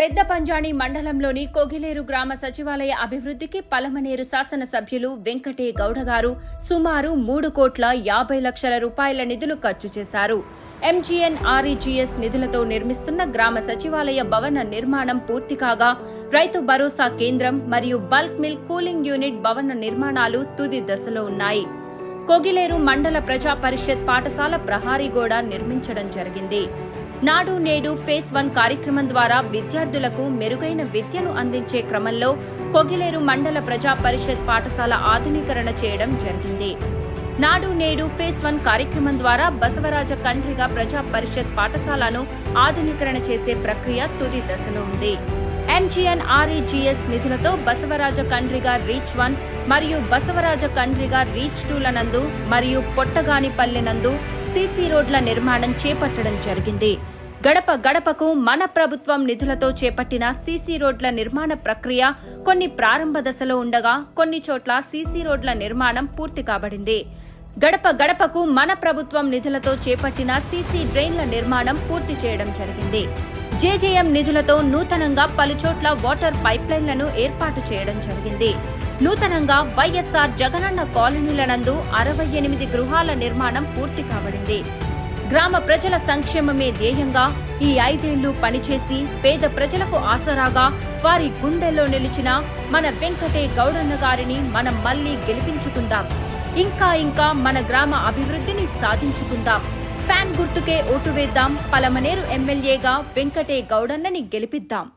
పెద్ద పంజాని మండలంలోని కొగిలేరు గ్రామ సచివాలయ అభివృద్ధికి పలమనేరు శాసనసభ్యులు వెంకటే గౌడ గారు సుమారు 3,50,00,000 రూపాయల నిధులు ఖర్చు చేశారు. ఎంజీఎన్ఆర్ఈజీఎస్ నిధులతో నిర్మిస్తున్న గ్రామ సచివాలయ భవన నిర్మాణం పూర్తి కాగా రైతు భరోసా కేంద్రం మరియు బల్క్ మిల్క్ కూలింగ్ యూనిట్ భవన నిర్మాణాలు తుది దశలో ఉన్నాయి. కొగిలేరు మండల ప్రజా పరిషత్ పాఠశాల ప్రహారీ గోడ నిర్మించడం జరిగింది. నాడు నేడు ఫేజ్ 1 కార్యక్రమం ద్వారా విద్యార్థులకు మెరుగైన విద్యను అందించే క్రమంలో కొగిలేరు మండల ప్రజా పరిషత్ పాఠశాల ఆధునీకరణ చేయడం జరిగింది. నాడు నేడు ఫేజ్ 1 కార్యక్రమం ద్వారా బసవరాజ కండ్రిగ ప్రజా పరిషత్ పాఠశాలను ఆధునీకరణ చేసే ప్రక్రియ తుది దశలో ఉంది. ఎంజీఎన్ఆర్ఈజీఎస్ నిధులతో బసవరాజ కండ్రిగ రీచ్ 1 మరియు బసవరాజ కండ్రిగ రీచ్ 2ల నందు మరియు పొట్టగానిపల్లి నందు సీసీ రోడ్ల నిర్మాణం చేపట్టడం జరిగింది. గడప గడపకు మన ప్రభుత్వం నిధులతో చేపట్టిన సీసీ రోడ్ల నిర్మాణ ప్రక్రియ కొన్ని ప్రారంభ దశలో ఉండగా కొన్ని చోట్ల సీసీ రోడ్ల నిర్మాణం పూర్తి కాబడింది. గడప గడపకు మన ప్రభుత్వం నిధులతో చేపట్టిన సీసీ డ్రైన్ల నిర్మాణం పూర్తి చేయడం జరిగింది. జేజేఎం నిధులతో నూతనంగా పలుచోట్ల వాటర్ పైప్లైన్లను ఏర్పాటు చేయడం జరిగింది. నూతనంగా వైఎస్ఆర్ జగనన్న కాలనీల నందు 68 గృహాల నిర్మాణం పూర్తి కాబడింది. గ్రామ ప్రజల సంక్షేమమే ధ్యేయంగా ఈ 5 ఏళ్లు పనిచేసి పేద ప్రజలకు ఆసరాగా వారి గుండెల్లో నిలిచిన మన వెంకటే గౌడన్న గారిని మనం మళ్లీ గెలిపించుకుందాం. ఇంకా మన గ్రామ అభివృద్ధిని సాధించుకుందాం. ఫ్యాన్ గుర్తుకే ఓటు వేద్దాం. పలమనేరు ఎమ్మెల్యేగా వెంకటే గౌడన్నని గెలిపిద్దాం.